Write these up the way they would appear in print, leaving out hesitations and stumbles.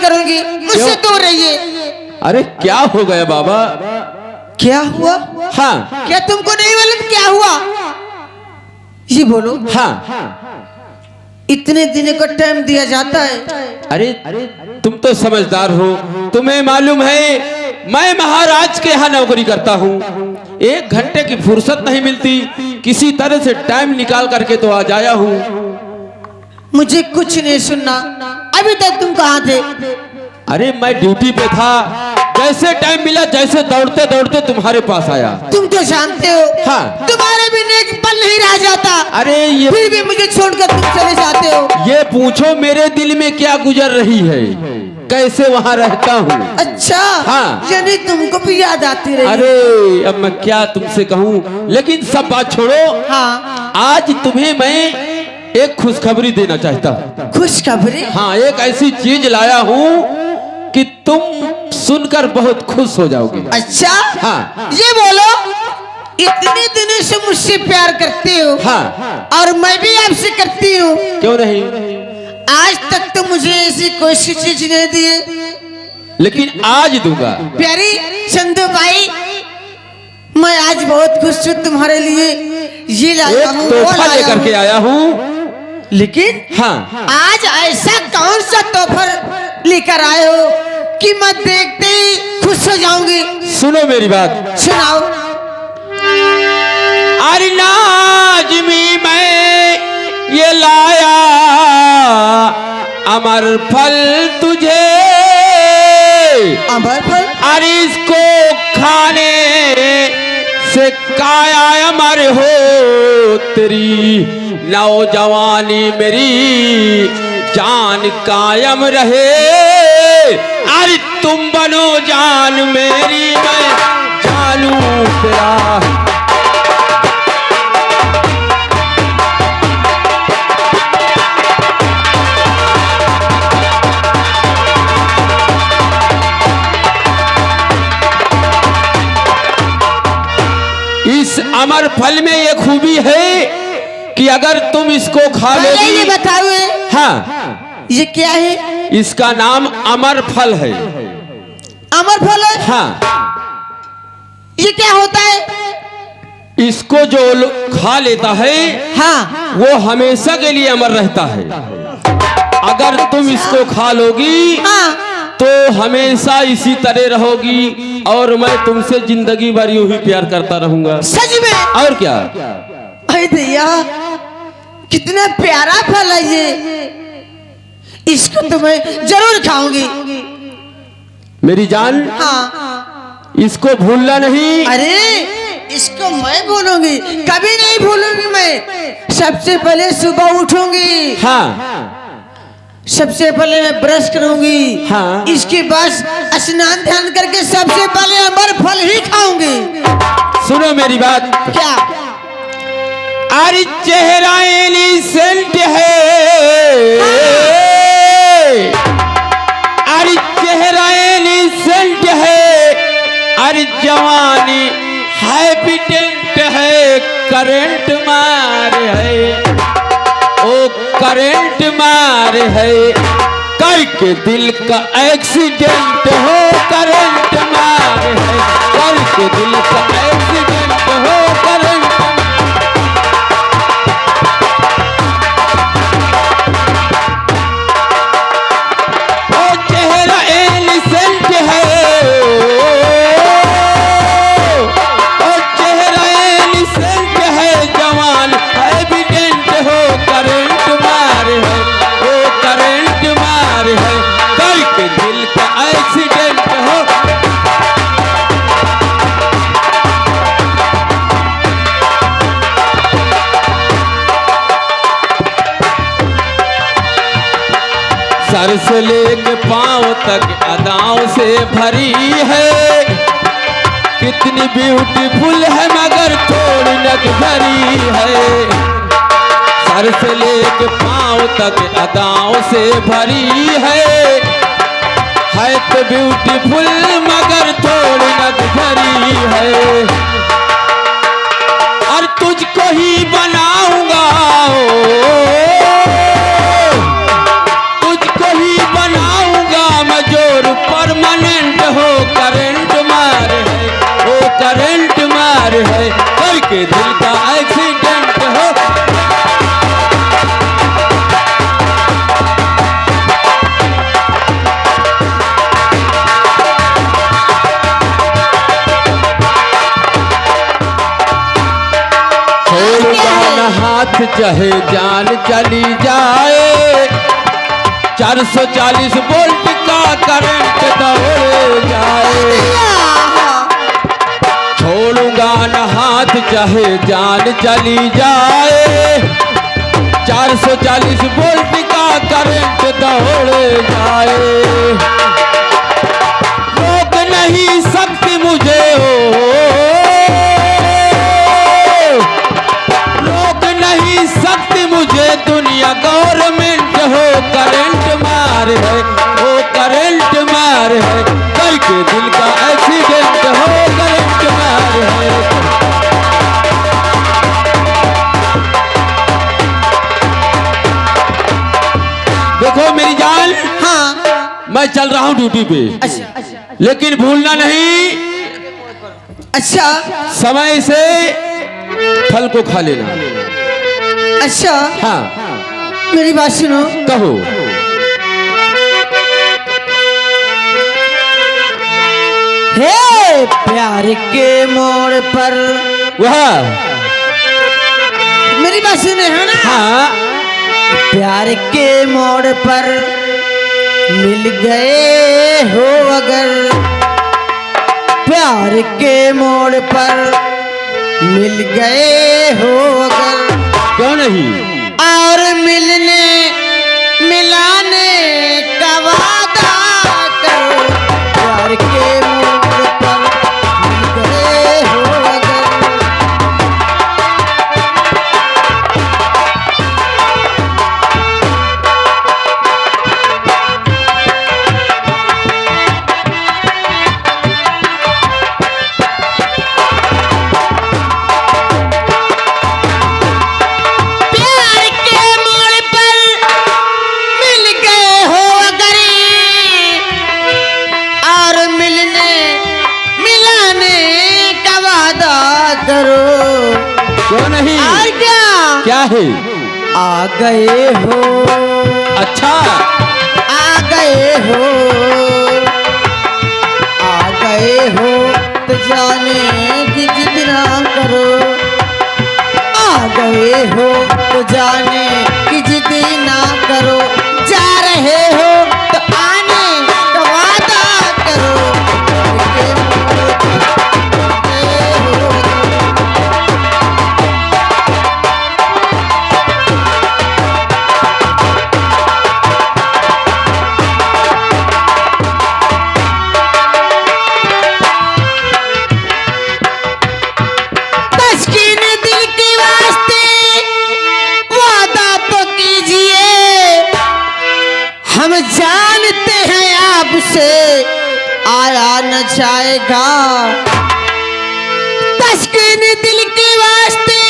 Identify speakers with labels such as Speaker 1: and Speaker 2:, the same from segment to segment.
Speaker 1: करूंगी, मुझसे दूर रहिए।
Speaker 2: अरे क्या हो गया बाबा?
Speaker 1: क्या हुआ?
Speaker 2: हाँ।
Speaker 1: क्या तुमको नहीं मालूम क्या हुआ? ये बोलो।
Speaker 2: हाँ।
Speaker 1: इतने दिन का टाइम दिया जाता है।
Speaker 2: अरे तुम तो समझदार हो, तुम्हें मालूम है मैं महाराज के यहाँ नौकरी करता हूँ। 1 घंटे की फुर्सत नहीं मिलती, किसी तरह से टाइम निकाल करके तो आ जाया हूँ।
Speaker 1: मुझे कुछ नहीं सुनना। अभी तक तुम कहाँ थे?
Speaker 2: अरे मैं ड्यूटी पे था, जैसे टाइम मिला जैसे दौड़ते दौड़ते तुम्हारे पास आया।
Speaker 1: तुम तो जानते हो,
Speaker 2: हाँ।
Speaker 1: तुम्हारे बिना एक पल नहीं रह जाता।
Speaker 2: अरे ये
Speaker 1: फिर भी मुझे छोड़कर तुम चले जाते हो।
Speaker 2: ये पूछो मेरे दिल में क्या गुजर रही है, कैसे वहाँ रहता हूँ।
Speaker 1: अच्छा।
Speaker 2: हाँ।
Speaker 1: यानी तुमको भी याद आती रही।
Speaker 2: अरे अब मैं क्या तुमसे कहूँ, लेकिन सब बात छोड़ो।
Speaker 1: हाँ।
Speaker 2: आज तुम्हें मैं एक खुशखबरी देना चाहता हूँ।
Speaker 1: खुशखबरी?
Speaker 2: हाँ, एक ऐसी चीज लाया हूँ कि तुम सुनकर बहुत खुश हो जाओगे।
Speaker 1: अच्छा।
Speaker 2: हाँ।
Speaker 1: ये बोलो, इतने दिनों से मुझसे प्यार करते हो।
Speaker 2: हाँ।
Speaker 1: और मैं भी आपसे करती हूँ।
Speaker 2: क्यों नहीं?
Speaker 1: आज तक तो मुझे ऐसी कोई सी चीज नहीं दी,
Speaker 2: लेकिन आज दूंगा।
Speaker 1: प्यारी चंदू भाई, मैं आज बहुत खुश हूँ तुम्हारे लिए। ये लाया हूँ, वो
Speaker 2: तोहफा
Speaker 1: लाया
Speaker 2: लेकर
Speaker 1: हूँ।
Speaker 2: के आया हूँ।
Speaker 1: लेकिन
Speaker 2: हाँ।
Speaker 1: आज ऐसा कौन सा तोहफा लेकर आए हो कि मैं देखते ही खुश हो जाऊंगी?
Speaker 2: सुनो मेरी बात।
Speaker 1: सुनाओ।
Speaker 2: अरे नाज़मी मैं ये लाया अमर फल तुझे,
Speaker 1: अमर फल?
Speaker 2: अरे इसको खाने से काया अमर हो तेरी नौजवानी मेरी जान कायम रहे। अरे तुम बनो जान मेरी, मैं जानू तेरा। इस अमर फल में ये खूबी है कि अगर तुम इसको खा
Speaker 1: पहले ये
Speaker 2: लोगी।
Speaker 1: बताओ,
Speaker 2: हाँ।
Speaker 1: ये क्या है?
Speaker 2: इसका नाम अमर फल है।
Speaker 1: अमर फल है?
Speaker 2: हाँ।
Speaker 1: ये क्या होता है?
Speaker 2: इसको जो खा लेता है,
Speaker 1: हाँ।
Speaker 2: वो हमेशा के लिए अमर रहता है। अगर तुम इसको खा लोगी,
Speaker 1: हाँ।
Speaker 2: तो हमेशा इसी तरह रहोगी और मैं तुमसे जिंदगी भर यूं ही प्यार करता रहूंगा।
Speaker 1: सच में?
Speaker 2: और क्या?
Speaker 1: अरे भैया, कितना प्यारा फल है ये। इसको तो मैं जरूर खाऊंगी।
Speaker 2: मेरी जान।
Speaker 1: हाँ।
Speaker 2: इसको भूलना नहीं।
Speaker 1: अरे इसको मैं भूलूंगी, कभी नहीं भूलूंगी मैं। सबसे पहले सुबह उठूंगी।
Speaker 2: हाँ।
Speaker 1: सबसे पहले मैं ब्रश करूंगी।
Speaker 2: हाँ।
Speaker 1: इसके बाद स्नान ध्यान करके सबसे पहले अमर फल ही खाऊंगी।
Speaker 2: सुनो मेरी बात।
Speaker 1: क्या?
Speaker 2: अरे चेहरा इनसेंट है, अरे चेहरा इनसेंट है, अरे जवानी हैबिटेंट है, करंट मार है, ओ करंट मार है, करके दिल का एक्सीडेंट हो, करंट मार है, करके दिल का एक्सीडेंट हो, करंट। सर से लेके पांव तक अदाओं से भरी है, कितनी ब्यूटीफुल है मगर थोड़ी लग्जरी है। सर से लेके पांव तक अदाओं से भरी है तो ब्यूटीफुल मगर थोड़ी लग्जरी है। और तुझको ही बनाऊंगा, तुझको ही बनाऊंगा मैं चाहे जान चली जाए, 440 वोल्ट का करंट दौड़ जाए। छोड़ूंगा न हाथ चाहे जान चली जाए, 440 वोल्ट का करंट दौड़ जाए। रोक नहीं सकती मुझे हो, रोक नहीं सकती मुझे दुनिया। गवर्नमेंट हो करंट मार है, वो करंट मार है। कई के दिल का एक्सीडेंट हो करंट मार है। देखो मेरी जान,
Speaker 1: हाँ
Speaker 2: मैं चल रहा हूँ ड्यूटी पे,
Speaker 1: अच्छा
Speaker 2: लेकिन भूलना नहीं
Speaker 1: अच्छा
Speaker 2: समय से फल को खा लेना।
Speaker 1: अच्छा
Speaker 2: हाँ
Speaker 1: मेरी बात सुनो।
Speaker 2: कहो।
Speaker 1: हे प्यार के मोड़ पर,
Speaker 2: वह
Speaker 1: मेरी बात सुने है ना।
Speaker 2: हाँ
Speaker 1: प्यार के मोड़ पर मिल गए हो अगर, प्यार के मोड़ पर मिल गए हो अगर,
Speaker 2: क्यों नहीं।
Speaker 1: और मिलने मिलाने का वादा करो। प्यार के मोड़ पर मिल गए हो अगर,
Speaker 2: क्यों नहीं।
Speaker 1: और
Speaker 2: क्या है।
Speaker 1: आ गए हो,
Speaker 2: अच्छा
Speaker 1: आ गए हो, आ गए हो तो जाने की जिद ना करो। आ गए हो तो जाने की जिद ना करो। जा रहे हो तो आने का वादा करो। हम जानते हैं आपसे आया न जाएगा। तस्कीन दिल के वास्ते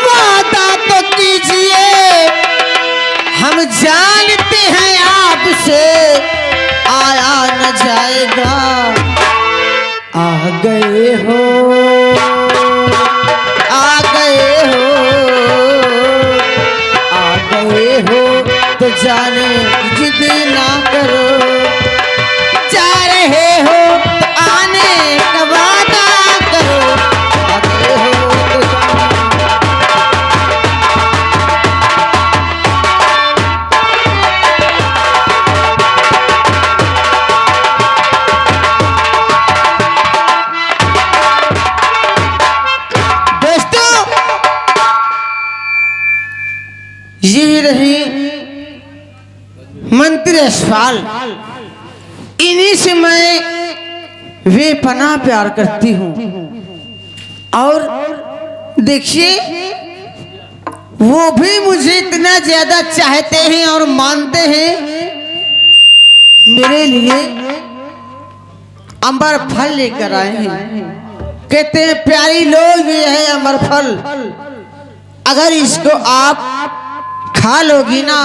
Speaker 1: वादा तो कीजिए। हम जानते हैं आपसे आया न जाएगा। आ गए हो, आ गए हो, आ गए हो तो जाने जिद ना करो। जा रहे हो तो आने का वादा करो। आ गए हो तो जाने। दोस्तों ये रही मंत्री यशपाल। इन्हीं से मैं वे पनाह प्यार करती हूँ। और देखिए वो भी मुझे इतना ज्यादा चाहते हैं और मानते हैं। मेरे लिए अमर फल लेकर आए हैं। कहते हैं प्यारी लोग ये है अमर फल, अगर इसको आप खा लोगी ना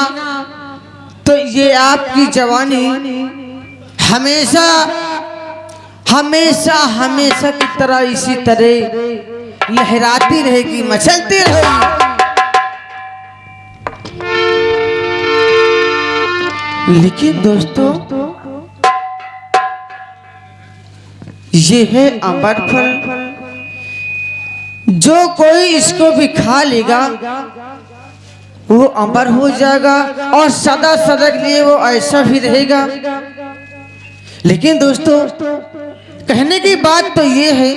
Speaker 1: तो ये आपकी जवानी हमेशा हमेशा हमेशा की तरह इसी तरह लहराती रहेगी, मचलती रहेगी। लेकिन दोस्तों ये है अमर फल जो कोई इसको भी खा लेगा वो अमर हो जाएगा और सदा सदा के लिए वो ऐसा भी रहेगा। लेकिन दोस्तों कहने की बात तो ये है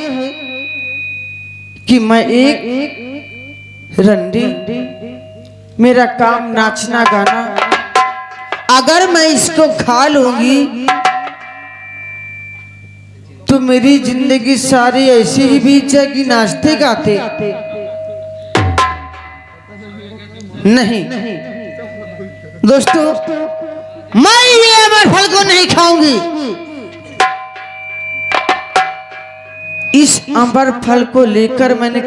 Speaker 1: कि मैं एक रंडी, मेरा काम नाचना गाना, अगर मैं इसको खा लूंगी तो मेरी जिंदगी सारी ऐसी ही बीत जाएगी नाचते गाते। नहीं दोस्तों, मैं ये अमर फल को नहीं खाऊंगी। इस अमर फल को लेकर मैंने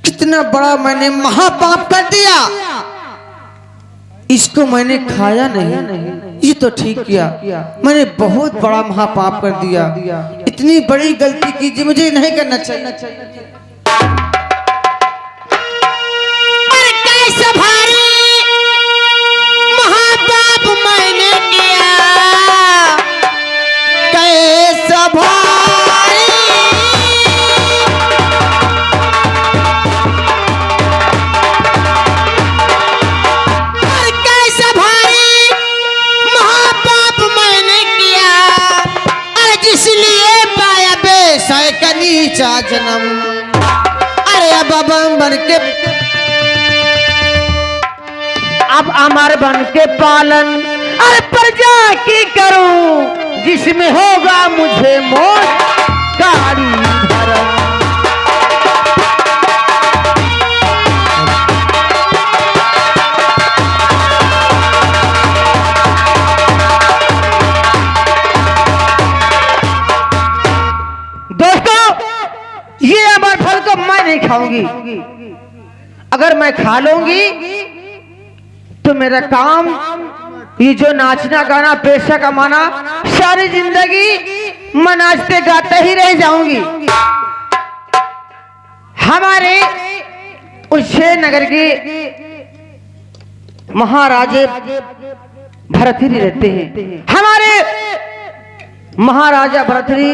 Speaker 1: कितना बड़ा मैंने महापाप कर दिया। इसको मैंने खाया नहीं, ये तो ठीक किया। मैंने बहुत बड़ा महापाप कर दिया। इतनी बड़ी गलती की जी मुझे नहीं करना चाहिए। महापाप मैंने किया कैसा भारी, कैसा भारी महापाप मैंने किया, अरे जिसलिए पाया बेसय का नीचा जन्म। अरे अब अमर बन के पालन, अरे प्रजा की करूं जिसमें होगा मुझे मौत गाड़ी धर्म। दोस्तों ये अमर फल को मैं नहीं खाऊंगी। अगर मैं खा लूंगी तो मेरा काम ये जो नाचना गाना पैसा कमाना, सारी जिंदगी मैं नाचते गाते ही रह जाऊंगी। हमारे उज्जैन नगर के महाराजे भरथरी रहते हैं। हमारे महाराजा भरथरी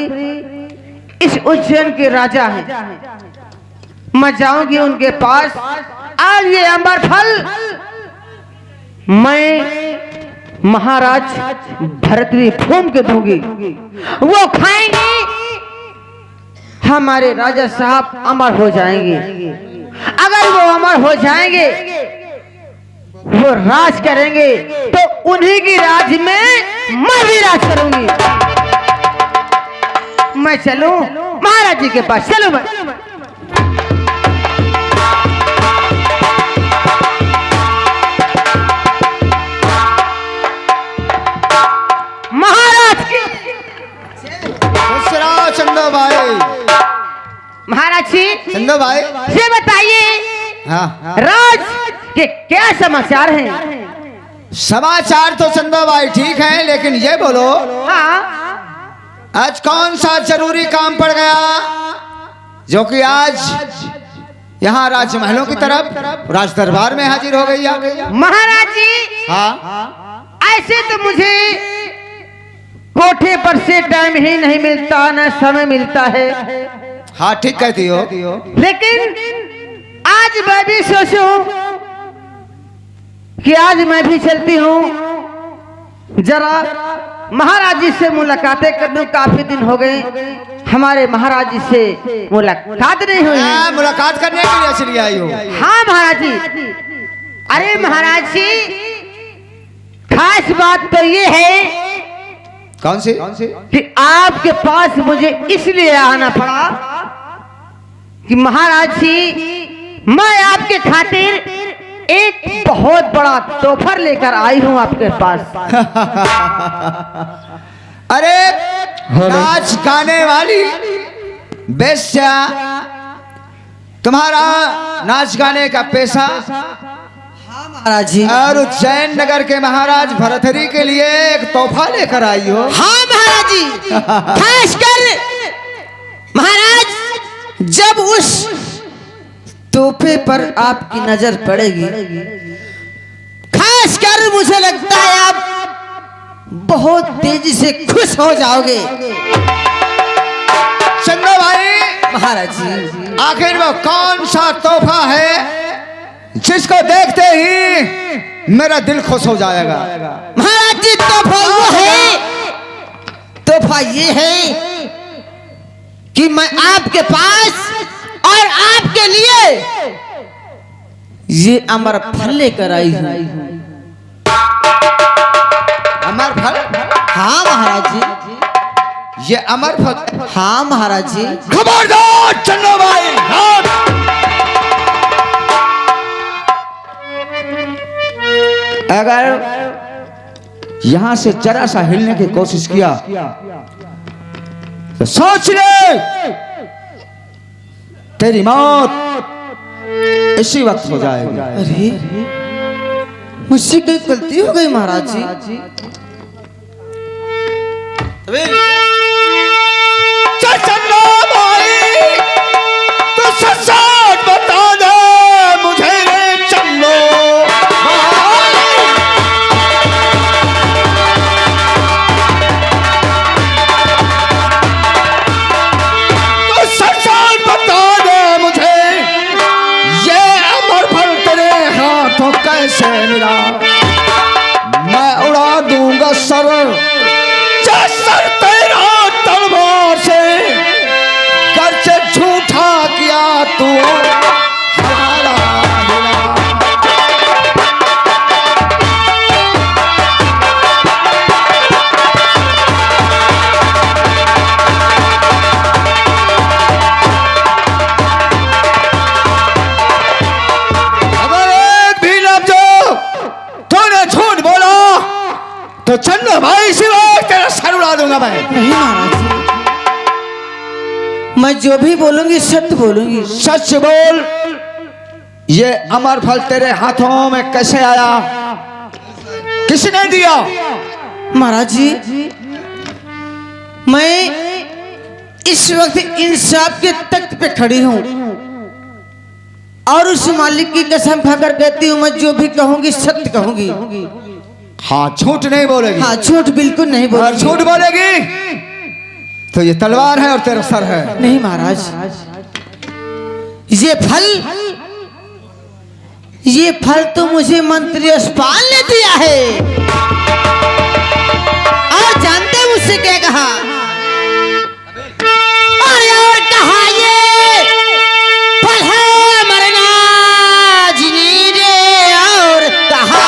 Speaker 1: इस उज्जैन के राजा हैं। मैं जाऊंगी उनके पास, आज ये अमर फल मैं महाराज भरतरी फूम के दूंगी, वो खाएंगे, हमारे राजा साहब अमर हो जाएंगे। अगर वो अमर हो जाएंगे, वो राज करेंगे, तो उन्हीं की राज में मैं भी राज करूंगी। मैं चलूं महाराज जी के पास, चलूं मैं।
Speaker 3: चंदो भाई,
Speaker 1: महाराज जी
Speaker 3: चंदो भाई
Speaker 1: ये बताइए,
Speaker 3: हाँ
Speaker 1: राज के क्या समाचार हैं?
Speaker 3: समाचार तो चंदो भाई ठीक है, लेकिन ये बोलो
Speaker 1: हाँ,
Speaker 3: आज कौन सा जरूरी काम पड़ गया जो कि आज यहाँ राजमहलों की तरफ राज दरबार में हाजिर हो गई?
Speaker 1: महाराज जी
Speaker 3: हाँ,
Speaker 1: ऐसे तो मुझे कोठे पर से टाइम ही नहीं मिलता, न समय मिलता है।
Speaker 3: हाँ ठीक कहती हो,
Speaker 1: लेकिन आज मैं भी सोचूं कि आज मैं भी चलती हूँ, जरा महाराज जी से मुलाकातें कर लूं। काफी दिन हो गए हमारे महाराज जी से मुलाकात नहीं हुई।
Speaker 3: मुलाकात करने के लिए चली आई हो?
Speaker 1: हाँ महाराज जी। अरे महाराज जी, खास बात तो ये है
Speaker 3: कौन सी
Speaker 1: कि आपके पास मुझे इसलिए आना पड़ा कि महाराज जी, मैं आपके खातिर एक बहुत बड़ा तोहफा लेकर आई हूं आपके पास।
Speaker 3: अरे नाच गाने वाली बेस्या, तुम्हारा नाच गाने का पैसा
Speaker 1: महाराज जी,
Speaker 3: और उज्जैन नगर के महाराज भरथरी के लिए एक तोहफा लेकर आई हो?
Speaker 1: हाँ महाराज जी। खासकर महाराज, जब उस तोहफे पर आपकी नजर पड़ेगी, खासकर मुझे लगता है आप बहुत तेजी से खुश हो जाओगे।
Speaker 3: चंदो भाई
Speaker 1: महाराज जी।
Speaker 3: आखिर वो कौन सा तोहफा है जिसको देखते ही मेरा दिल खुश हो जाएगा?
Speaker 1: महाराज जी तोहफा ये है कि मैं आपके पास और आपके लिए ये अमर फल लेकर आई हूँ।
Speaker 3: अमर फल?
Speaker 1: हाँ महाराज जी।
Speaker 3: ये अमर फल?
Speaker 1: हाँ महाराज जी।
Speaker 3: खबरदार चन्नो भाई, अगर यहां से जरा सा हिलने की कोशिश किया तो सोच ले तेरी मौत इसी वक्त हो जाएगी।
Speaker 1: अरे मुझसे कोई गलती हो गई महाराज जी।
Speaker 3: चन्नो भाई तो सच बता दे मुझे रे चन्नो भाई। तो सच बता दे मुझे ये अमर फल तेरे हाथों कैसे मिला? मैं उड़ा दूंगा सर तेरा तलवार से, कर से झूठा किया तू हमारा मिला। अगर एक भी लफ्ज़ तूने झूठ बोला तो चन्नो भाई सिवा तेरा सर उड़ा दूंगा मैं।
Speaker 1: नहीं महाराज जी, मैं जो भी बोलूंगी सत्य बोलूंगी।
Speaker 3: सच बोल, ये अमर फल तेरे हाथों में कैसे आया? किसने दिया?
Speaker 1: महाराज जी मैं इस वक्त इंसाफ के तख्त पे खड़ी हूँ और उस मालिक की कसम खाकर कहती हूँ मैं जो भी कहूंगी सत्य कहूंगी।
Speaker 3: हाँ, झूठ नहीं बोलेगी।
Speaker 1: हाँ, झूठ बिल्कुल नहीं
Speaker 3: और
Speaker 1: बोलेगी।
Speaker 3: झूठ बोलेगी तो ये तलवार है और तेरा सर है।
Speaker 1: नहीं महाराज, ये फल तो मुझे मंत्री यशपाल ने दिया है। और जानते हैं मुझसे क्या कहा? और कहा ये फल है अमरनाथ रे, और कहा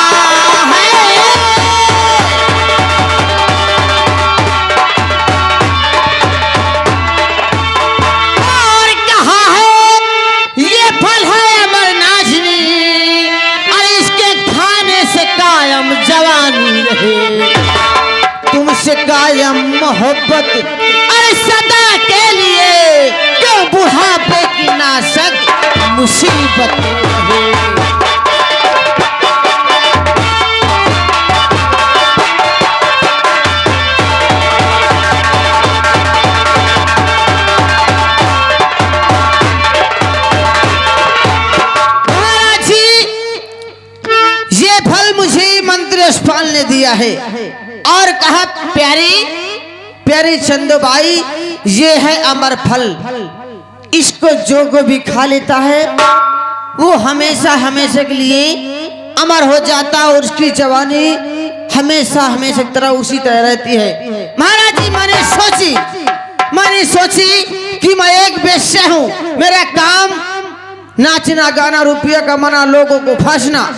Speaker 1: तुमसे कायम मोहब्बत अरे सदा के लिए, क्यों बुढ़ापे की नाशक मुसीबत रहे। महाराज जी, ये फल मुझे मंत्री यशपाल ने दिया है और कहा प्यारी चंदोबाई ये है अमर फल, इसको जो को भी खा लेता है वो हमेशा हमेशा के लिए अमर हो जाता है और उसकी जवानी हमेशा हमेशा की तरह उसी तरह रहती है। महाराज जी मैंने सोची कि मैं एक वेश्या हूँ, मेरा काम नाचना गाना रुपया कमाना लोगों को फंसना।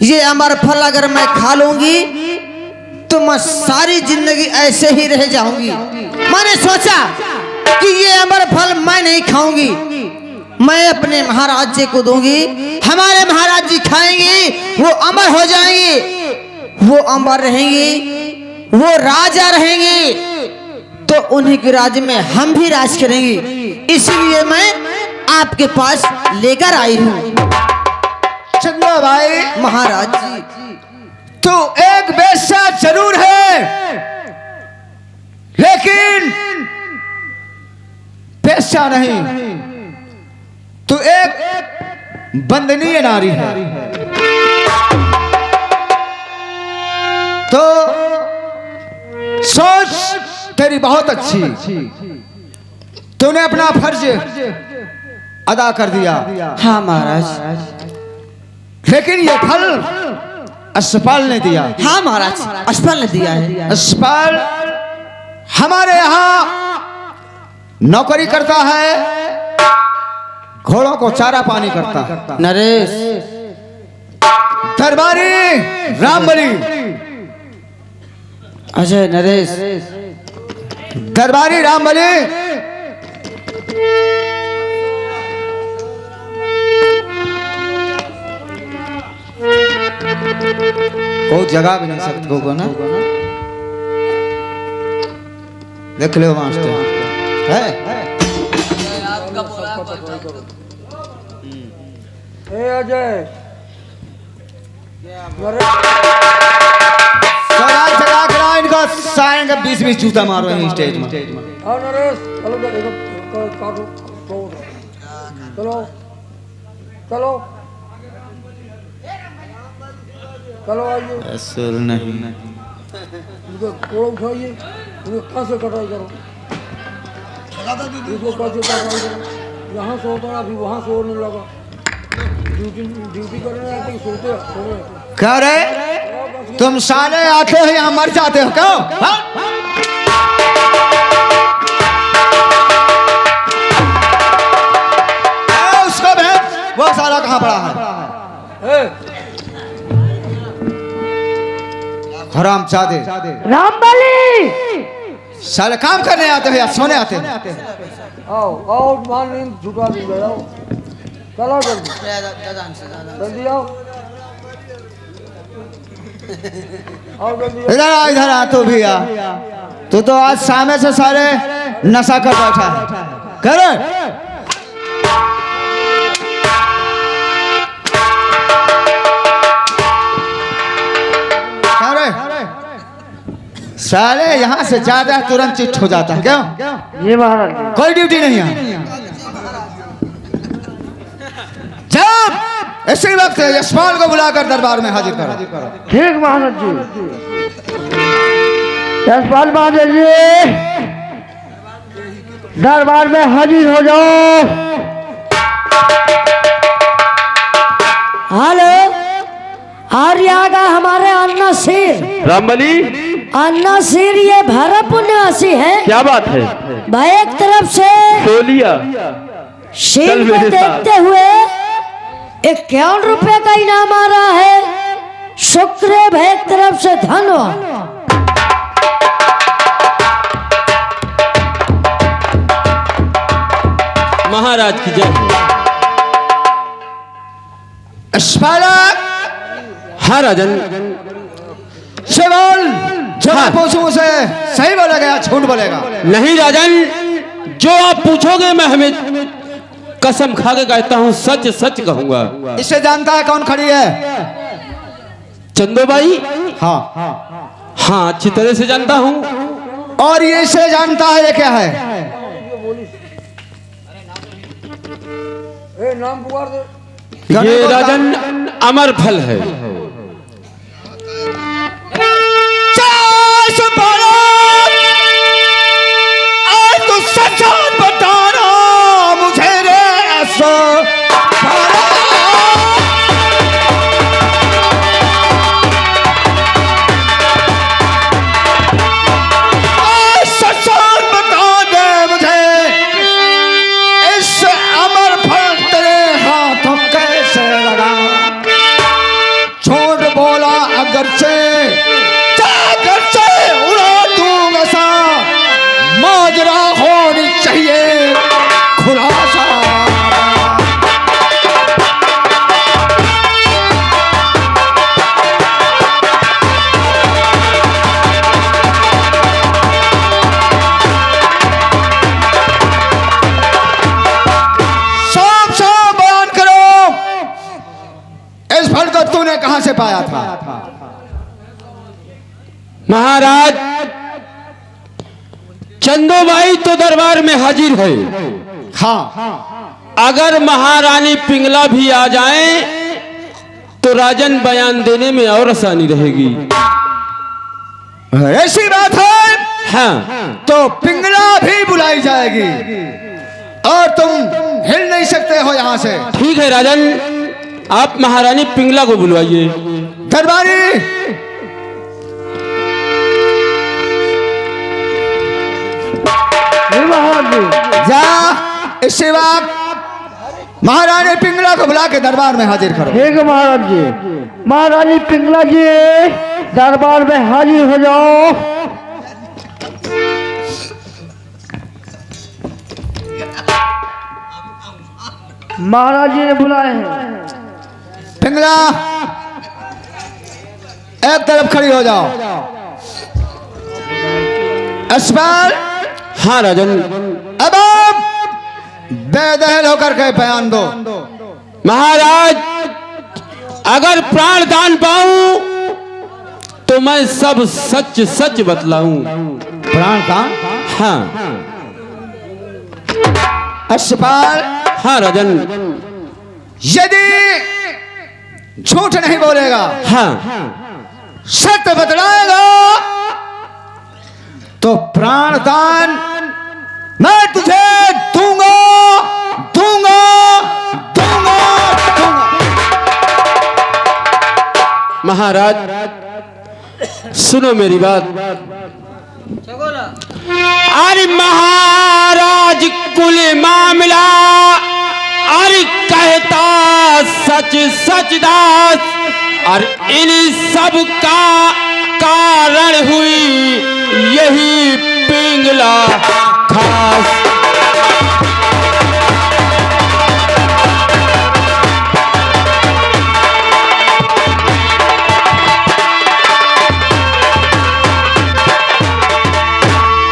Speaker 1: ये अमर फल अगर मैं खा लूंगी तो मैं सारी जिंदगी ऐसे ही रह जाऊंगी। मैंने सोचा कि ये अमर फल मैं नहीं खाऊंगी, मैं अपने महाराज जी को दूंगी। हमारे महाराज जी खाएंगे, वो अमर हो जाएंगे, वो अमर रहेंगे, वो राजा रहेंगे, तो उन्हीं के राज्य में हम भी राज करेंगे। इसीलिए मैं आपके पास लेकर आई हूँ।
Speaker 3: चंदो भाई,
Speaker 1: महाराज जी
Speaker 3: तू एक वेश्या जरूर है, लेकिन वेश्या नहीं, तू एक बंदनीय नारी है। तो सोच तेरी बहुत अच्छी, तूने अपना फर्ज अदा कर दिया,
Speaker 1: हाँ महाराज।
Speaker 3: लेकिन ये फल अस्पताल ने दिया।
Speaker 1: हाँ महाराज, अस्पताल ने दिया है।
Speaker 3: अस्पताल हमारे यहाँ नौकरी करता है, घोड़ों को चारा पानी करता।
Speaker 1: नरेश,
Speaker 3: दरबारी रामबली,
Speaker 1: अजय नरेश,
Speaker 3: दरबारी रामबली कोई जगह भी नहीं सकते को ना, देख लो मास्टर है।
Speaker 4: अजय
Speaker 3: चला करा इनका साइन का 20-20 जूता मारो यहीं स्टेज में।
Speaker 4: नरेश चलो काटो, चलो चलो चलो आइए।
Speaker 3: असुर नहीं,
Speaker 4: इनको कोड़ उठाइए, इनको कहाँ से कटाई करो, इसको कैसे कटाई करो। यहाँ से होता है, अभी वहाँ से होने लगा। ड्यूटी करने आते हैं, सोते हैं।
Speaker 3: क्या रे तुम साले आते हो यहाँ मर जाते हो क्यों? हाँ? उसको भेज, वो साला कहाँ पड़ा है? हराम जादे
Speaker 4: रामबली,
Speaker 3: साले काम करने आते हो या सोने आते हो?
Speaker 4: आओ आओ, मान नींद छुटा दी गया। चलो जल्दी जल्दी आओ, आओ जल्दी।
Speaker 3: इधर आ तू भी आ। तू तो आज सामने से सारे नशा कर बैठा है। कर साले यहाँ से ज्यादा तुरंत चिट हो जाता है क्यों?
Speaker 4: ये महाराज
Speaker 3: कोई ड्यूटी नहीं है। जब इसी वक्त यशपाल को बुलाकर दरबार में हाजिर करो।
Speaker 4: ठीक महाराज जी। यशपाल महाराज जी दरबार में हाजिर हो जाओ।
Speaker 5: हेलो, आर्यागा हमारे अन्ना सिर,
Speaker 2: रामबली,
Speaker 5: अन्ना सिर ये भरतपुर निवासी है।
Speaker 2: क्या बात है?
Speaker 5: भाई एक तरफ से
Speaker 2: तोलिया
Speaker 5: सिर
Speaker 2: चल
Speaker 5: को
Speaker 2: मेरे साथ।
Speaker 5: देखते हुए 51 रुपए का इनाम आ रहा है। शुक्र है भाई, एक तरफ से धन्यवाद।
Speaker 2: महाराज की जय हो।
Speaker 3: यशपाल,
Speaker 2: हाँ राजन,
Speaker 3: सवाल जो
Speaker 2: हाँ।
Speaker 3: मैं पूछूं उसे सही बोलेगा या झूठ बोलेगा?
Speaker 2: नहीं राजन, जो आप पूछोगे मैं हमें कसम खा के कहता हूँ सच सच कहूंगा।
Speaker 3: इसे जानता है कौन खड़ी है?
Speaker 2: चंदोबाई,
Speaker 3: हाँ।
Speaker 2: हाँ अच्छी तरह से जानता हूँ।
Speaker 3: और ये इसे जानता है ये क्या है?
Speaker 4: ए नाम पुकार दे।
Speaker 2: ये राजन अमर फल है।
Speaker 3: आज तो सच बताना मुझे रे ऐसा सच बता दे मुझे, इस अमर फल तेरे हाथों कैसे लगा? झूठ बोला अगर से उड़ा दूंगा सा, माजरा होनी चाहिए खुलासा। साफ साफ बयान करो, इस फल को तूने कहां से पाया था?
Speaker 2: महाराज, चंदोबाई तो दरबार में हाजिर है।
Speaker 3: हाँ,
Speaker 2: अगर महारानी पिंगला भी आ जाए तो राजन बयान देने में और आसानी रहेगी।
Speaker 3: ऐसी बात है
Speaker 2: हाँ,
Speaker 3: तो पिंगला भी बुलाई जाएगी। और तुम हिल नहीं सकते हो यहाँ से।
Speaker 2: ठीक है राजन, आप महारानी पिंगला को बुलवाइए।
Speaker 3: दरबारी
Speaker 4: महाराज जी,
Speaker 3: जा इसी वक्त महारानी पिंगला को बुला के दरबार में हाजिर करो।
Speaker 4: ठीक है महाराज जी। महारानी पिंगला जी, दरबार में हाजिर हो जाओ। महाराज जी ने बुलाए हैं।
Speaker 3: पिंगला एक तरफ खड़ी हो जाओ। अस्पाल,
Speaker 2: हाँ राजन।
Speaker 3: अब आप बेदहल होकर के बयान दो।
Speaker 2: महाराज, अगर प्राण दान पाऊं तो मैं सब सच सच बतलाऊं।
Speaker 3: प्राण दान?
Speaker 2: हाँ
Speaker 3: अस्पाल,
Speaker 2: हाँ राजन।
Speaker 3: यदि झूठ नहीं बोलेगा,
Speaker 2: हाँ
Speaker 3: सत्य बतलाएगा, तो प्राण दान मैं तुझे दूंगा दूंगा दूंगा दूंगा।
Speaker 2: महाराज सुनो मेरी बात। अरे महाराज कुल मामला, अरे कहता सच सच दास, और इन सब का कारण हुई यही पिंगला खास।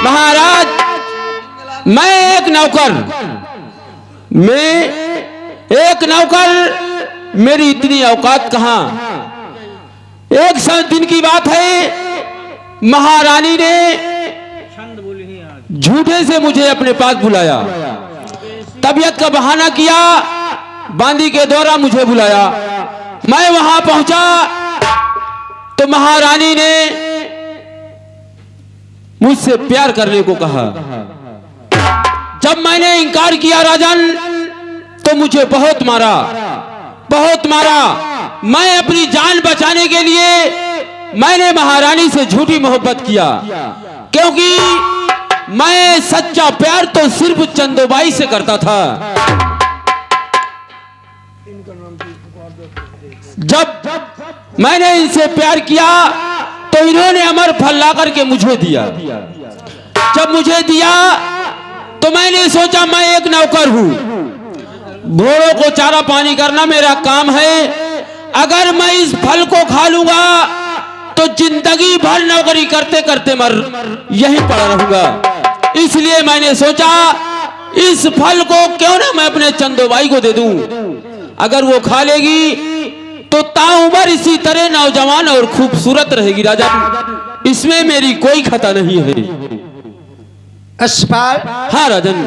Speaker 2: महाराज, मैं एक नौकर, मेरी इतनी औकात कहां। एक दिन की बात है, महारानी ने झूठे से मुझे अपने पास बुलाया, तबीयत का बहाना किया, बांदी के द्वारा मुझे बुलाया। मैं वहां पहुंचा तो महारानी ने मुझसे प्यार करने को कहा। जब मैंने इनकार किया राजन, तो मुझे बहुत मारा, बहुत मारा। मैं अपनी जान बचाने के लिए मैंने महारानी से झूठी मोहब्बत किया, क्योंकि मैं सच्चा प्यार तो सिर्फ चंदोबाई से करता था। जब मैंने इनसे प्यार किया तो इन्होंने अमर फल ला करके मुझे दिया। जब मुझे दिया तो मैंने सोचा मैं एक नौकर हूं, घोड़ों को चारा पानी करना मेरा काम है। अगर मैं इस फल को खा लूंगा तो जिंदगी भर नौकरी करते करते मर यहीं पड़ा रहूंगा। इसलिए मैंने सोचा इस फल को क्यों ना मैं अपने चंदोबाई को दे दूं। अगर वो खा लेगी तो ताउम्र इसी तरह नौजवान और खूबसूरत रहेगी राजा। इसमें मेरी कोई खता नहीं है।
Speaker 3: अस्पाल,
Speaker 2: हाँ राजन।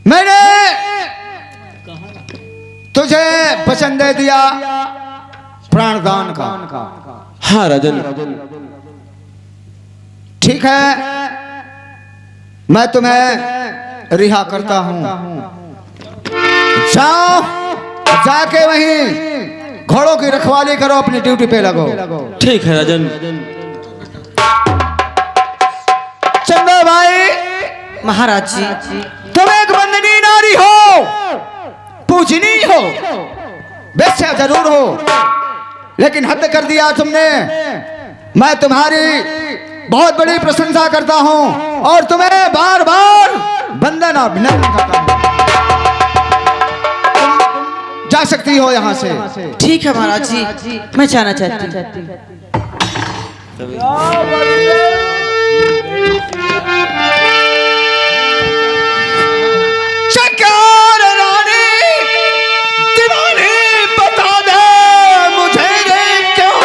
Speaker 3: मैंने तुझे वचन दे दिया प्राणदान का।
Speaker 2: हाँ राजन।
Speaker 3: ठीक है, मैं तुम्हें रिहा करता हूं। जाओ, जाके वहीं घोड़ों की रखवाली करो, अपनी ड्यूटी पे लगो।
Speaker 2: ठीक है राजन।
Speaker 3: चंदो भाई,
Speaker 1: महाराज जी,
Speaker 3: तुम एक बंदनी नारी हो, पूजनी हो, वैश्या जरूर हो, लेकिन हद कर दिया तुमने। मैं तुम्हारी बहुत बड़ी प्रशंसा करता हूं और तुम्हें बार बार वंदना अभिनंदन करता हूं। तुम जा सकती हो यहां से।
Speaker 1: ठीक है महाराज जी, मैं जाना चाहती हूँ।
Speaker 3: चकार रानी दीवानी, बता दे मुझे ये क्यों।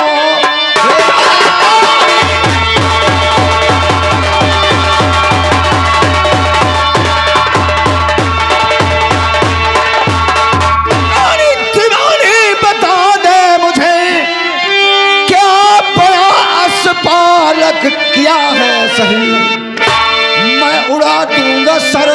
Speaker 3: रानी दीवानी, बता दे मुझे क्या प्रयास पालक किया है सही। मैं उड़ा दूंगा सर